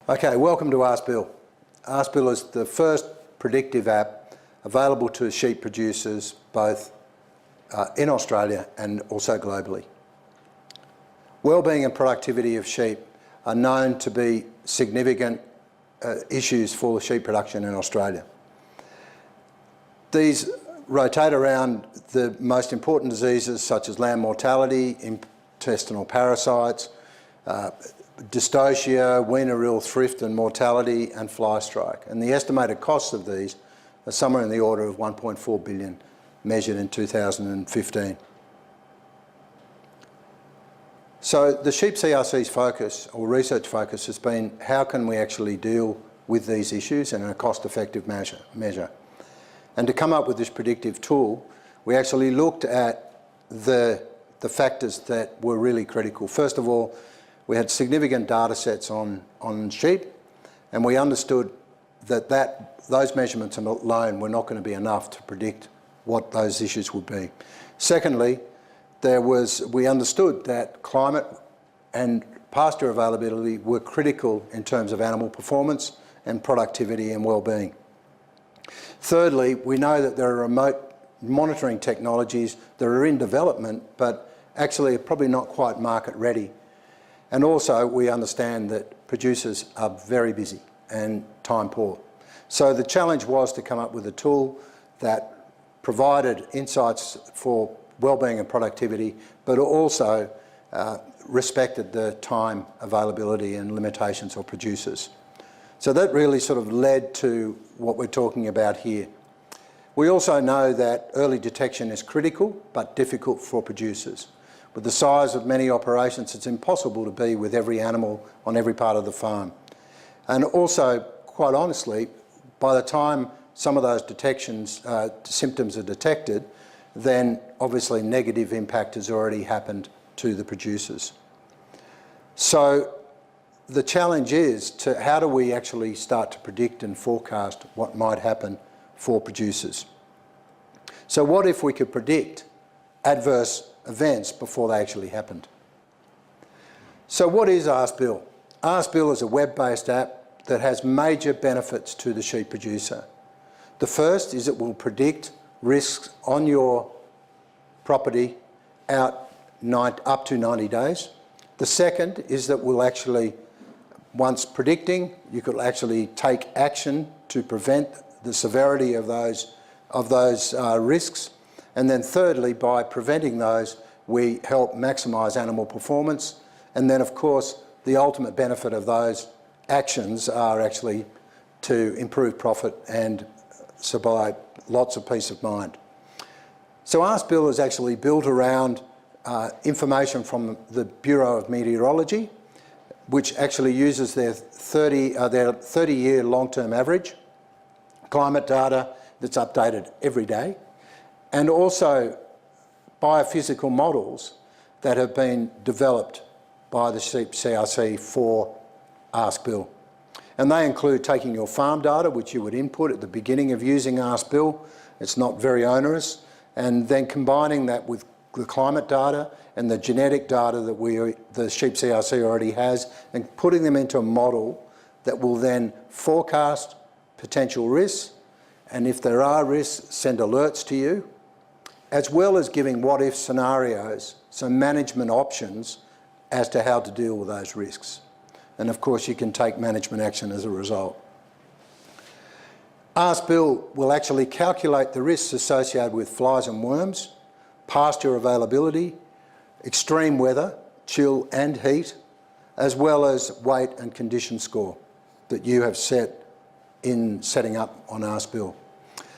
Okay, welcome to ASKBILL. ASKBILL is the first predictive app available to sheep producers both in Australia and also globally. Wellbeing and productivity of sheep are known to be significant issues for sheep production in Australia. These rotate around the most important diseases such as lamb mortality, intestinal parasites, dystocia, weaner ill thrift and mortality, and fly strike. And the estimated costs of these are somewhere in the order of 1.4 billion measured in 2015. So the sheep CRC's focus, or research focus, has been how can we actually deal with these issues in a cost-effective measure. And to come up with this predictive tool, we actually looked at the factors that were really critical. First of all, we had significant data sets on sheep, and we understood that those measurements alone were not going to be enough to predict what those issues would be. Secondly, we understood that climate and pasture availability were critical in terms of animal performance and productivity and well-being. Thirdly, we know that there are remote monitoring technologies that are in development but actually are probably not quite market ready. And also we understand that producers are very busy and time poor. So the challenge was to come up with a tool that provided insights for wellbeing and productivity, but also respected the time availability and limitations of producers. So that really sort of led to what we're talking about here. We also know that early detection is critical but difficult for producers. With the size of many operations, it's impossible to be with every animal on every part of the farm. And also, quite honestly, by the time some of those symptoms are detected, then obviously negative impact has already happened to the producers. So the challenge is how do we actually start to predict and forecast what might happen for producers? So what if we could predict adverse events before they actually happened? So what is ASKBILL? ASKBILL is a web-based app that has major benefits to the sheep producer. The first is it will predict risks on your property up to 90 days. The second is that we'll actually, once predicting, you could actually take action to prevent the severity of those risks. And then thirdly, by preventing those, we help maximise animal performance. And then of course, the ultimate benefit of those actions are actually to improve profit and supply lots of peace of mind. So ASKBILL is actually built around information from the Bureau of Meteorology, which actually uses their 30-year long-term average, climate data that's updated every day, and also biophysical models that have been developed by the sheep CRC for ASKBILL. And they include taking your farm data, which you would input at the beginning of using ASKBILL. It's not very onerous. And then combining that with the climate data and the genetic data that the sheep CRC already has, and putting them into a model that will then forecast potential risks, and if there are risks, send alerts to you, as well as giving what-if scenarios, so management options as to how to deal with those risks. And of course, you can take management action as a result. ASKBILL will actually calculate the risks associated with flies and worms, pasture availability, extreme weather, chill and heat, as well as weight and condition score that you have set in setting up on ASKBILL.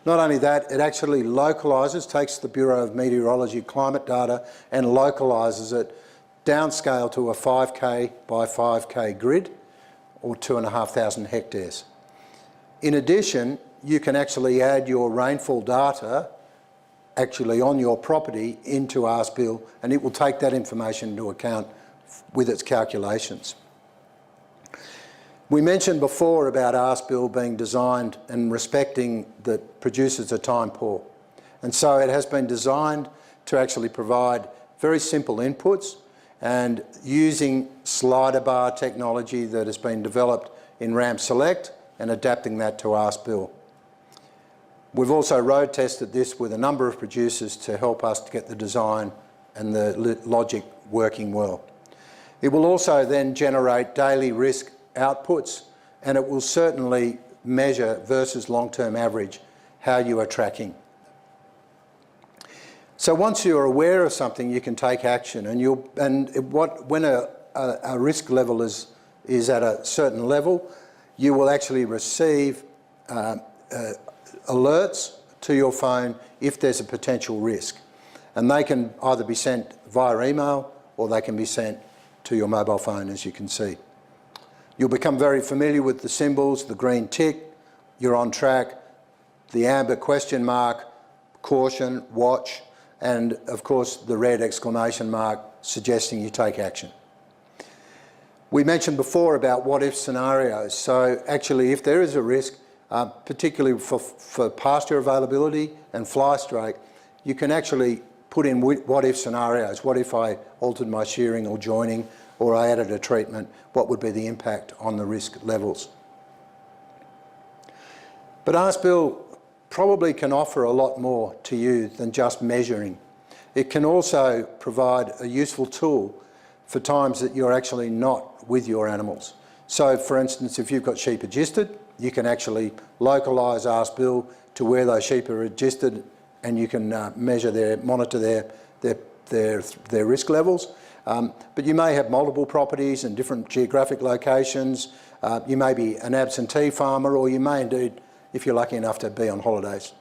Not only that, it actually localises, takes the Bureau of Meteorology climate data and localises it downscale to a 5K by 5K grid, or 2,500 hectares. In addition, you can actually add your rainfall data actually on your property into ASKBILL, and it will take that information into account with its calculations. We mentioned before about ASKBILL being designed and respecting that producers are time poor. And so it has been designed to actually provide very simple inputs, and using slider bar technology that has been developed in ramp select and adapting that to ASKBILL. We've also road tested this with a number of producers to help us to get the design and the logic working well. It will also then generate daily risk outputs, and it will certainly measure versus long-term average how you are tracking. So once you're aware of something, you can take action, when a risk level is at a certain level, you will actually receive alerts to your phone if there's a potential risk. And they can either be sent via email or they can be sent to your mobile phone, as you can see. You'll become very familiar with the symbols, the green tick, you're on track, the amber question mark, caution, watch, and of course the red exclamation mark suggesting you take action. We mentioned before about what-if scenarios. So actually, if there is a risk, particularly for pasture availability and fly strike, you can actually put in what-if scenarios. What if I altered my shearing or joining, or I added a treatment? What would be the impact on the risk levels? But ASKBILL probably can offer a lot more to you than just measuring. It can also provide a useful tool for times that you're actually not with your animals. So for instance, if you've got sheep registered, you can actually localise ASKBILL to where those sheep are registered, and you can monitor their risk levels. But you may have multiple properties in different geographic locations. You may be an absentee farmer, or you may indeed, if you're lucky enough to be on holidays.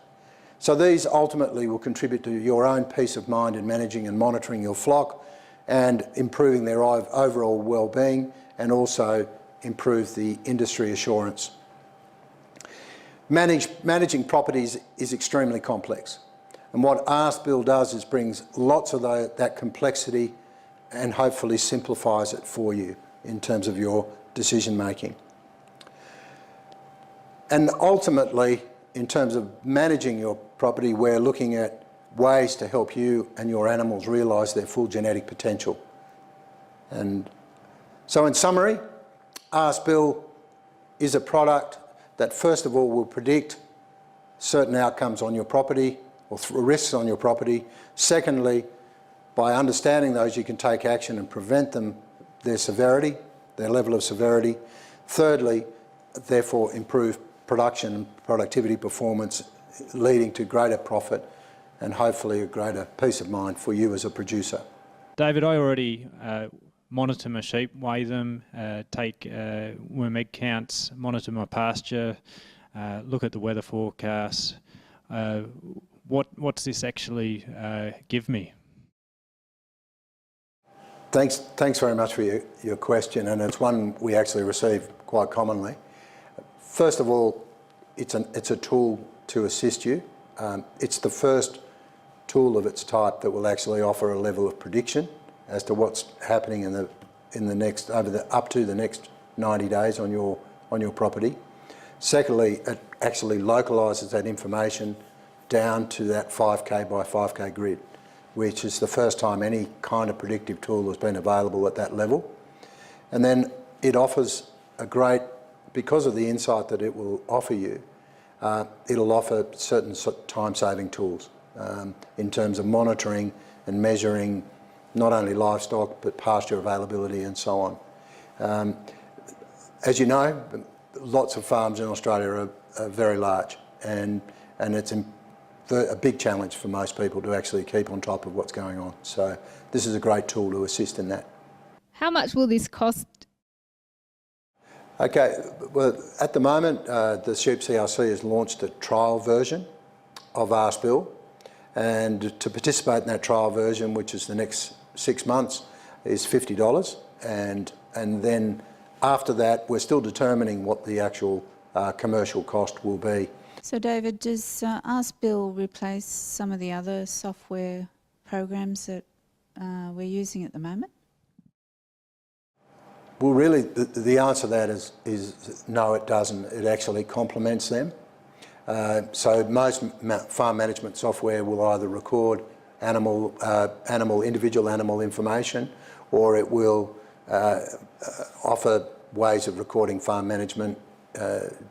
So these ultimately will contribute to your own peace of mind in managing and monitoring your flock and improving their overall well-being, and also improve the industry assurance. Managing properties is extremely complex, and what ASKBILL does is brings lots of that complexity and hopefully simplifies it for you in terms of your decision making. And ultimately, in terms of managing your property, we're looking at ways to help you and your animals realise their full genetic potential. And so in summary, ASKBILL is a product that first of all will predict certain outcomes on your property or risks on your property. Secondly, by understanding those, you can take action and prevent them, their severity, their level of severity. Thirdly, therefore improve production and productivity performance, leading to greater profit and hopefully a greater peace of mind for you as a producer. David, I already monitor my sheep, weigh them, take worm egg counts, monitor my pasture, look at the weather forecasts. What's this actually give me? Thanks very much for your question, and it's one we actually receive quite commonly. First of all, it's a tool to assist you. It's the first tool of its type that will actually offer a level of prediction as to what's happening up to the next 90 days on your property. Secondly, it actually localises that information down to that 5K by 5K grid, which is the first time any kind of predictive tool has been available at that level. And then it offers because of the insight that it will offer you, it'll offer certain time-saving tools in terms of monitoring and measuring not only livestock but pasture availability and so on. As you know, lots of farms in Australia are very large, and it's a big challenge for most people to actually keep on top of what's going on. So this is a great tool to assist in that. How much will this cost? Okay, well, at the moment, the Sheep CRC has launched a trial version of ASKBILL, and to participate in that trial version, which is the next 6 months, is $50, and then after that, we're still determining what the actual commercial cost will be. So David, does ASKBILL replace some of the other software programs that we're using at the moment? Well, really, the answer to that is no, it doesn't. It actually complements them. So most farm management software will either record individual animal information, or it will offer ways of recording farm management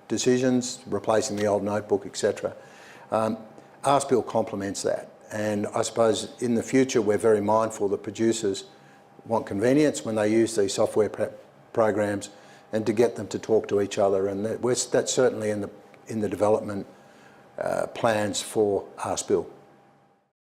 decisions, replacing the old notebook, etc. ASKBILL complements that, and I suppose in the future we're very mindful that producers want convenience when they use these software programs, and to get them to talk to each other, and that's certainly in the development plans for ASKBILL.